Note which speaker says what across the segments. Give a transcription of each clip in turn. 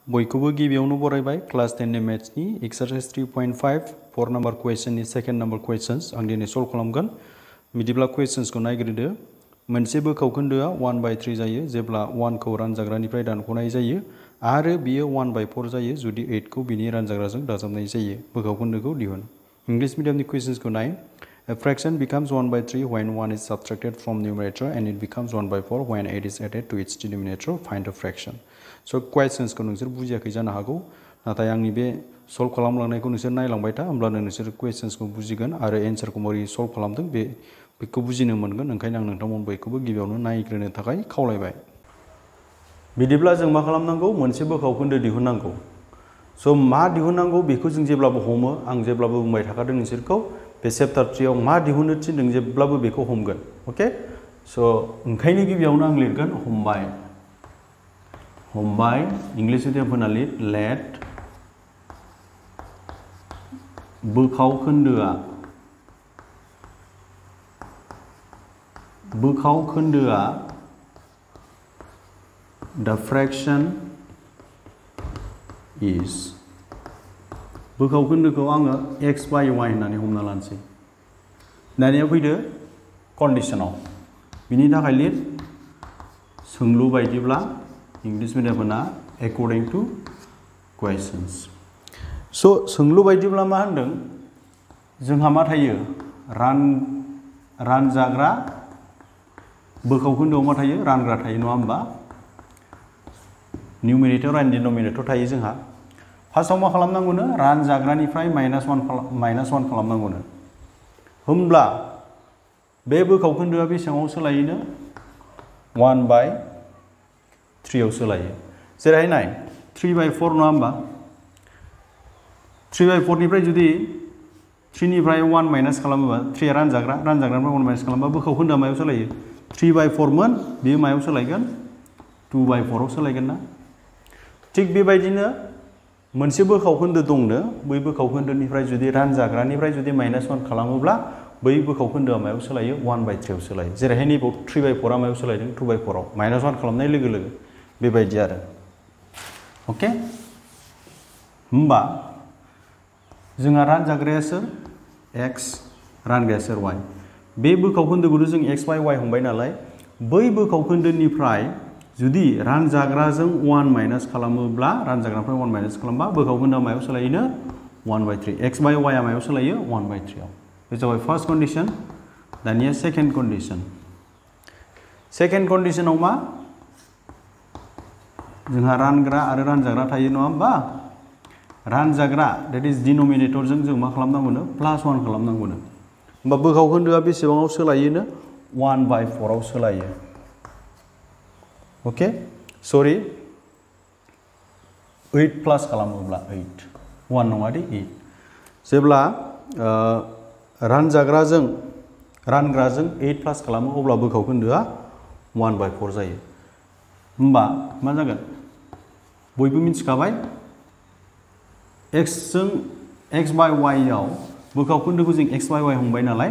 Speaker 1: बयखौबो गिबियावनो बरायबाय क्लास 10 नि मैथ्सनि एक्सरसाइज 3.5 4 नम्बर क्वेश्चननि सेकेंड नम्बर क्वेश्चन्स आं दिनै सल्व खालामगोन बिदिब्ला क्वेश्चन्सखौ नायग्रोदो मोनसे बोखावखोन्दोआ 1/3 जायो जेब्ला 1 खौ रानजाग्रानिफ्राय दानख'नाय जायो आरो बियो 1/4 जायो जुदि 8 खौ बिनि रानजाग्राजों दाजाबनाय जायो बोखावखोन्दोखौ दिहुन इंग्लिश मीडियमनि क्वेश्चन्सखौ नाय A fraction becomes 1/3 when 1 is subtracted from numerator and it becomes 1/4 when 8 is added to its denominator. Find the fraction. So questions को नोंसोर बुजियाखै जानो हागौ नाथाय आंनि बे सल्व खालामलांनायखौ नोंसोर नायलांबाय था होमब्लानो नोंसोर questions को बुजिगोन आरो एन्सार को मारै सल्व खालामदों बेखौ बुजिनो मोनगोन ओंखायनो आं नोंथांमोन बयखौबो गिबियावनो नायग्रोनो थाखाय खावलायबाय बिदिब्ला जों मा खालामनांगौ मोनसे बोखावखोन्दो दिहुननांगौ सो मा दिहुननांगौ बेखौ जों जेब्लाबो हमो आं जेब्लाबो बुंबाय थाखादों नोंसोरखौ बे चैप्टार 3 आव मा दिहुननो थिनदों जेब्लाबो बेखौ हमगोन ओके सो ओंखायनो गिबियावनो आं लिरगोन हमबाय इंग्लिश मिडियामफोरना लिर लेट बोखावखोन्दोआ the fraction is बोखावखोन्दोखौ आङो x by y होननानै हमना लानोसै दानिया फैदो कन्डिशनाव बिनि थाखाय लिर सोंलु बायदिब्ला इंग्लिश मिडियामफोरना according to questions सो सोंलु बायदिब्ला मा होनदों जोंहा मा थायो रानजाग्रा बोखावखोन्दोआव मा थायो रानग्रा थायो नङा होमबा न्यूमेरेटर एंड डिनोमिनेटर थायो जोंहा फार्स्टआव मा खालामनांगौनो रानजाग्रानिफ्राय -1 खालामनांगौनो होमब्ला बे बोखावखोन्दोआ बेसेबाङाव सोलायोनो 1/3 आव सोलायो जेरैहाय नाय 3/4 नङा होमबा 3/4 निफ्राय जुदि 3 निफ्राय 1 माइनास खालामोबा 3 आ रानजाग्रानिफ्राय 1 माइनास खालामबा बोखावखोन्दोआ मायाव सोलायो 3/4 मोन बेयो मायाव सोलायगोन 2/4 आव सोलायगोन ना थिग बेबायदिनो मोनसे बोखावखोन्दो दंनो बै बोखावखोन्दोनिफ्राय जुदि रानजाग्रानिफ्राय जुदि -1 खालामोब्ला बै बोखावखोन्दोआ मायाव सोलायो 1/3 आव सोलायो जेरैहाय नैबे 3/4 आ मायाव सोलायदों 2/4 आव -1 खालामनाय लोगो लोगो बेबायदि आरो ओके होमबा जोंहा रानजाग्राया सोर x रानग्राया सोर y बे बोखावखोन्दोखौथ' जों x by y हमबाय नालाय बै बोखावखोन्दोनिफ्राय जुदि रानजाग्राजों 1 माइनास खालामोब्ला रानजाग्रानिफ्राय 1 माइनास खालामबा बोखावखोन्दोआ मायाव सोलायोनो 1/3 x by y आ मायाव सोलायो 1/3 आव बे जाबाय फार्स्ट कन्डिशन दानिया सेकेंड कन्डिशनाव मा जोंहा रानग्रा आरो रानजाग्रा थायो नङा होमबा रानजाग्रा दैट इज डिनोमिनेटरजों जों मा खालामनांगौनो +1 खालामनांगौनो होमबा बोखावखोन्दोआ बेसेबाङाव सोलायोनो 1/4 आव सोलायो ओके सरि 8 प्लस खालामोब्ला 8 1 नङा दे 8 जेब्ला रानग्राजों 8 प्लस खालामो अब्ला बोखावखोन्दोआ 1/4 जायो होमबा मा जागोन बयबो मिथिखाबाय x by y आव बोखावखोन्दोखौ जों x by y हमबाय नालाय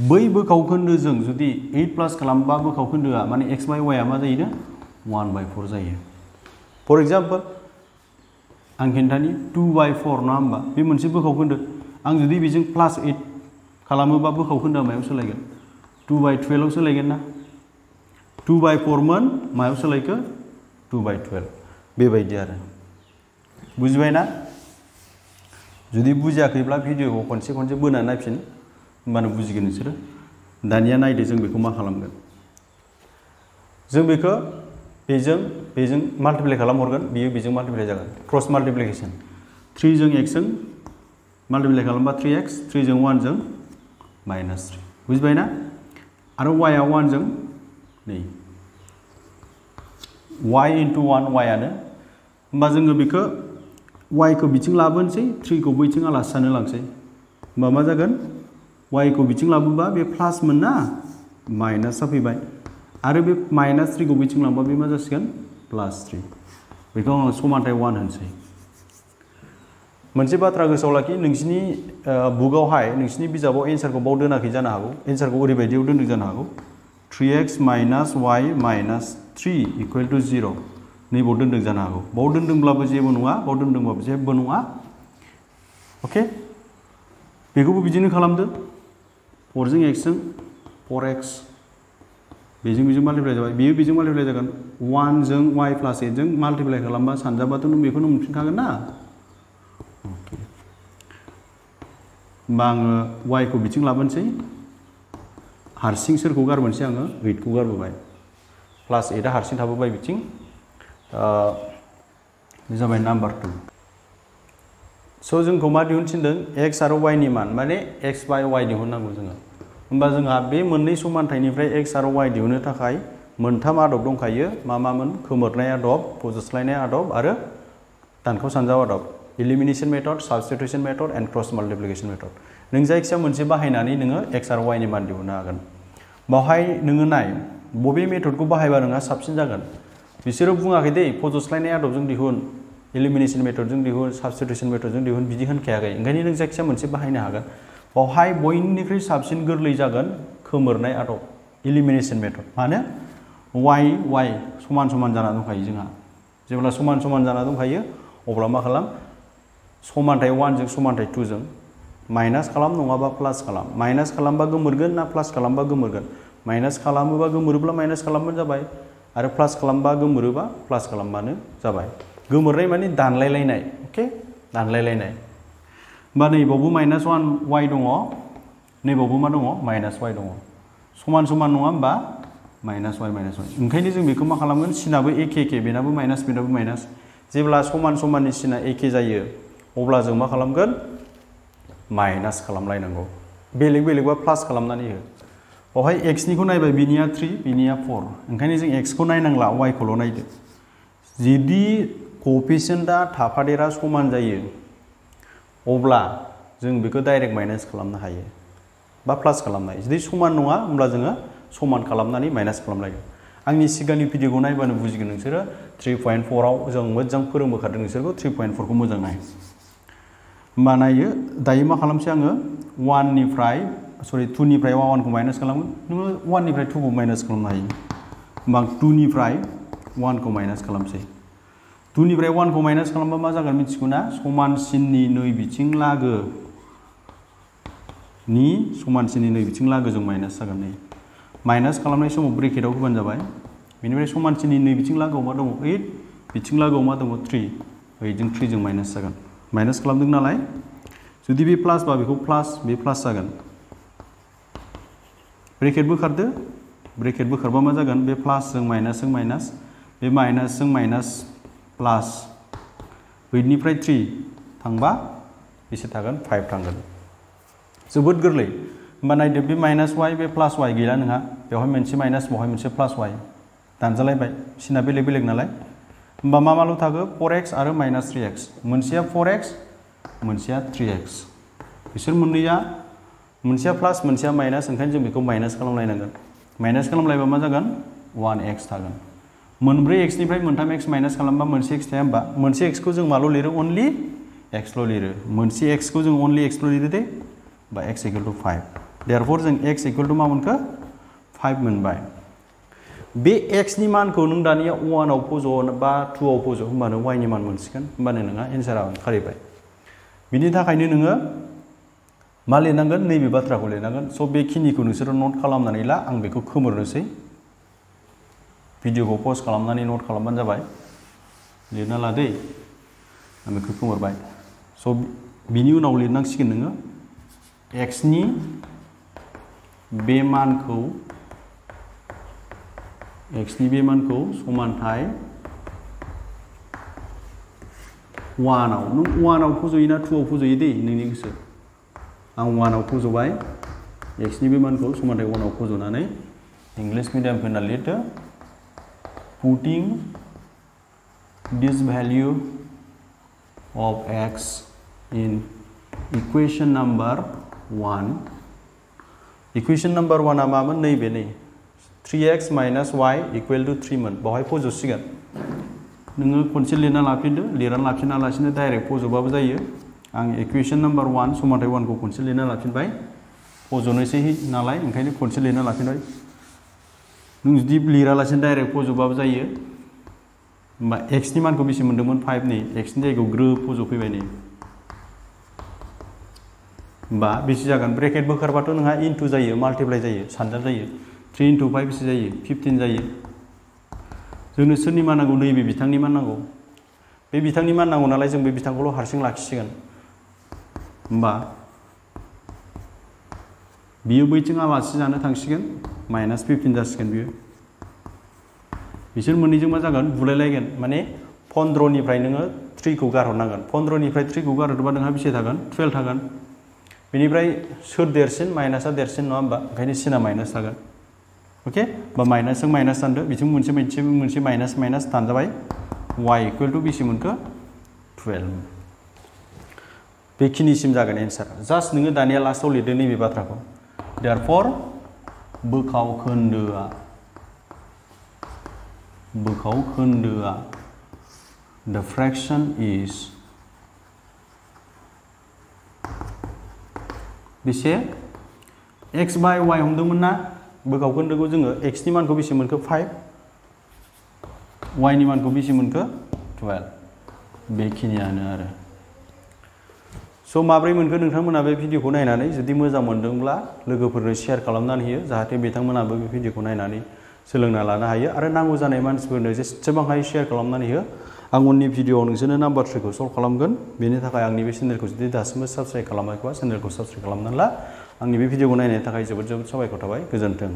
Speaker 1: बै बोखावखोन्दोजों जुदि 8 प्लस खालामबा बोखावखोन्दोआ माने x by y आ मा जायोनो 1/4 जायो फर एग्जाम्पल आं खिन्थानि 2/4 नङा होमबा बे मोनसे बोखावखोन्दो आं जुदि बेजों +8 खालामोबा बोखावखोन्दोआ मायाव सोलायगोन 2/12 आव सोलायगोन ना 2/4 मोन मायाव सोलायखो 2/12 बेबायदि आरो बुजिबाय ना जुदि बुजियाखैब्ला भिडिअखौ खनसे बोनानै नायफिन होमबानो बुजिगोन नोंसोरो दानिया नायदो जों बेखौ मा खालामगोन जों बेखौ बेजों माल्टिप्लाइ खालामहरगोन बियो बेजों माल्टिप्लाइ जागोन क्रस माल्टिप्लिकेशन 3 जों x जों माल्टिप्लाइ खालामबा 3x 3 जों 1 जों -3 बुजिबाय ना आरो y आ 1 जों नै y into 1 y आनो होमबा जोङो बेखौ y खौ बिथिं लाबोनोसै 3 खौ बैथिं आलासि जानो लांसै होमबा मा जागोन y खौ बिथिं लाबोबा बे प्लास मोन ना माइनास जाफैबाय आरो बे -3 खौ बिथिं लांबा बे मा जासिगोन +3 बेखौ आं समानथाय 1 होनसै मोनसे बाथ्रा गोसोआव लाखि नोंसिनि बुकआवहाय नोंसिनि बिजाबाव एन्सारखौ बाव दोनाखै जानो हागौ एन्सारखौ ओरैबायदियाव दोनदों जानो हागौ 3x minus y minus 3 equal to 0 नैबाव दोनदों जानो हागौ बाव दोनदोंब्लाबो जेबो नङा बाव दोनदोंब्लाबो जेबो नङा अके बेखौबो बिदिनो खालामदो 4 जों x जों 4x बेजों माल्टिप्लाइ जाबाय बेयो बेजों माल्टिप्लाइ जागोन 1 जों y प्लस 8 जों माल्टिप्लाइ खालामबा सानजाबाथ' नों बेखौनो मोनफिनखागोन ना अके होमबा आङो y खौ बिथिं लाबोनोसै हारसिं सोरखौ गारबोनोसै आङो 8 खौ गारबोबाय प्लास 8 आ हारसिं थाबोबाय बिथिं बे जाबाय नाम्बार 2 स' जोंखौ मा दिहुनथिनदों x आरो y नि मान माने x बाय y दिहुननांगौ जोङो होमबा जोंहा बे मोननै समानथाइनिफ्राय x आरो y दिहुननो थाखाय मोनथाम आदब दंखायो मामोन खोमोरनाय आदब फोजोबस्लायनाय आदब आरो दानख' सानजाव आदब elimination method substitution method and cross multiplication method नों जायखिया मोनसे बाहायनानै नोङो x आरो y नि मान दिहुननो हागोन बावहाय नोङो नाय बबे मेथडखौ बाहायबा नोंहा साबसिन जागोन बिसोरो बुङाखै दे फोजोबस्लायनाय आदबजों दिहुन इलिमिनेशन मेथडजों दिहुन साबस्टिट्यूशन मेथडजों दिहुन बिदि होनखायाखै ओंखायनो नों जायखिया मोनसे बाहायनो हागोन बावहाय बयनिख्रुइ साबसिन गोरलै जागोन खोमोरनाय आदब इलिमिनेशन मेथड मानो y समान समान जाना दंखायो जोंहा जेब्ला समान समान जाना दंखायो अब्ला मा खालाम समानथाइ 1 जों समानथाइ 2 जों माइनास खालाम नङाबा प्लास खालाम माइनास खालामबा गोमोरगोन ना प्लास खालामबा गोमोरगोन माइनास खालामोबा गोमोरोब्ला माइनास खालामबानो जाबाय आरो प्लास खालामबा गोमोरोबा प्लास खालामबानो जाबाय गोमोरनाय माने दानलायलायनाय अके दानलायलायनाय होमबा नैबावबो माइनास 1 y दङ नैबावबो मा दङ माइनास y दङ समान समान नङा होमबा माइनास y ओंखायनो जों बेखौ मा खालामगोन सिनाबो एखे बेनाबो माइनास बेनाबो माइनास जेब्ला समान समाननि सिना एखे जायो अब्ला जों मा खालामगोन माइनास खालामलायनांगौ बेलेग बेलेगबा प्लास खालामनानै हो बावहाय x निखौ नायबाय बिनिया 3 बिनिया 4 ओंखायनो जों x खौ नायनांला y खौल' नायदो जुदि क'फिशिएन्टआ थाफादेरा समान जायो अब्ला जों बेखौ डाइरेक्ट माइनास खालामनो हायो बा प्लास खालामनो हायो जुदि समान नङा होमब्ला जोङो समान खालामनानै माइनास खालामलायगोन आंनि सिगांनि भिडिअखौ नायबानो बुजिगोन नोंसोरो 3.4 आव जों मोजां फोरोंबोखादों नोंसोरखौ 3.4 खौ मोजां नाय होमबा नायो दायो मा खालामसै आङो 2 निफ्राय 1 खौ माइनास खालामगोन नोङो 1 निफ्राय 2 खौ माइनास खालामनो हायो होमबा 2 निफ्राय 1 खौ माइनास खालामसै 2 निफ्राय 1 खौ माइनास खालामबा मा जागोन मिथिगौ ना समानसिननि नै बिथिं लागोजों माइनास जागोन नै माइनास खालामनाय समाव ब्रेकेटाव होबानो जाबाय बेनिफ्राय समानसिननि नै बिथिं लागोआव मा दङ 8 बिथिं लागोआव मा दङ 3 8 जों 3 जों माइनास जागोन माइनास खालामदों नालाय जुदि बे प्लास बा बेखौ प्लास बे प्लास जागोन ब्रेकेट बोखारदो ब्रेकेट बोखारबा मा जागोन बे प्लासजों माइनास बे माइनासजों माइनास प्लास 8 निफ्राय 3 थांबा बेसे थागोन 5 थांगोन जोबोद गोरलै होमबा नायदो बे माइनास y बे प्लास y गैला नोंहा बेवहाय मोनसे माइनास बेवहाय मोनसे प्लास y दानजालायबाय सिना बेलेग बेलेग नालाय होमबा माल' थागो 4x आरो माइनास 3x मोनसेया 4x मोनसेया 3x बिसोर मोननैया मोनसेया प्लास मोनसेया माइनास ओंखायनो जों बेखौ माइनास खालामलायनांगोन माइनास खालामलायबा मा जागोन 1x थागोन मोनब्रै x निफ्राय मोनथाम x माइनास खालामबा मोनसे x थाया होमबा मोनसे x खौ जों माल' लिरो अनलि x ल' लिरो मोनसे x खौ जों अनलि x ल' लिरो दे बा x = 5 देयरफर जों x = मा मोनखो 5 मोनबाय बे x नि मानखौ नों दानिया 1 आव फज' बा 2 आव फज' होमबानो y नि मान मोनसिगोन होमबानो नोंहा एन्सारा ओंखारहैबाय बिनि थाखायनो नोङो मा लिरनांगोन नैबे बाथ्राखौ लिरनांगोन स' बेखिनिखौ नोंसोरो नट खालामनानै ला आं बेखौ खोमोरनोसै भिडिअखौ पज खालामनानै नट खालामबानो जाबाय लिरना ला दै आं बेखौ खोमोरबाय स' बिनि उनाव लिरनांसिगोन नोङो x नि बे मानखौ समानथाय 1 आव नों 1 आव फज'यो ना 2 आव फज'यो दै नोंनि गोसो आं 1 आव फज'बाय x नि बे मानखौ समानथाय 1 आव फज'नानै इंलिश मीडियम फोरना लिरदो putting this value of x in equation number 1 equation number 1 आ मामोन नैबे नै 3x minus y equal to 3 मोन बावहाय फज'सिगोन नोङो खनसे लिरना लाफिनदो लिरना लाफिना लासिनो डाइरेक्ट फज'बाबो जायो आं इक्वेशन नम्बर 1 समानथाय 1 खौ खनसे लिरना लाफिनबाय फज'नोसै नालाय ओंखायनो खनसे लिरना लाफिनबाय नों जुदि लिरालासिनो डाइरेक्ट फज'बाबो जायो होमबा x नि मानखौ बेसे मोन्दोंमोन 5 नि x नि जायगायाव ग्रोब फज'फैबाय नै होमबा बेसे जागोन ब्रेकेट बोखारबाथ' नोंहा इनटु जायो माल्टिप्लाइ जायो सानजाब जायो 3 × 5 बेसे जायो 15 जायो जोंनो सोरनि मान नांगौ नैबे बिथांनि मान नांगौ बे बिथांनि मान नांगौ नालाय जों बे बिथांखौल' हारसिं लाखिसिगोन होमबा बियो बैथिं आलासि जानो थांसिगोन -15 जासिगोन बियो बिसोर मोननैजों मा जागोन बुलायलायगोन माने 15 निफ्राय नोङो 3 खौ गारहरनांगोन 15 निफ्राय 3 खौ गारहरोबा नोंहा बेसे थागोन 12 थागोन बेनिफ्राय सोर देरसिन माइनासआ देरसिन नङा होमबा ओंखायनो सिना माइनास थागोन अके बा माइनासजों माइनास दानदो बिथिं मोनसे माइनास माइनास दानजाबाय y = बेसे मोनखो 12 बेखिनिसिम जागोन एन्सार जास्ट नोङो दानिया लास्टआव लिरदो नैबे बाथ्राखौ देयरफर बोखाव खोन्दोआ the fraction is बेसे x by y हमदोंमोन ना बोखाव खोन्दोखौ जोङो x नि मानखौ बेसे मोनखो 5 y नि मानखौ बेसे मोनखो 12 बेखिनियानो आरो स' माब्रै मोनखो नोंथांमोना बे भिडिअखौ नायनानै जुदि मोजां मोनदोंब्ला लोगोफोरनो शेयार खालामनानै होयो जाहाथे बिथांमोनाबो बे भिडिअखौ नायनानै सोलोंना लानो हायो आरो नांगौ जानाय मानसिफोरनो जेसेबां हायो शेयार खालामनानै हो आं उननि भिडिअआव नोंसोरनो नाम्बार 3 खौ सल्भ खालामगोन बेनि थाखाय आंनि बे चेनेलखौ जुदि दासिमबो साबस्क्राइब खालामाखैबा चेनेलखौ साबस्क्राइब खालामनानै ला आंनि बे भिडिअखौ नायनायनि थाखाय जोबोद साबायखर थाबाय गोजोन्थों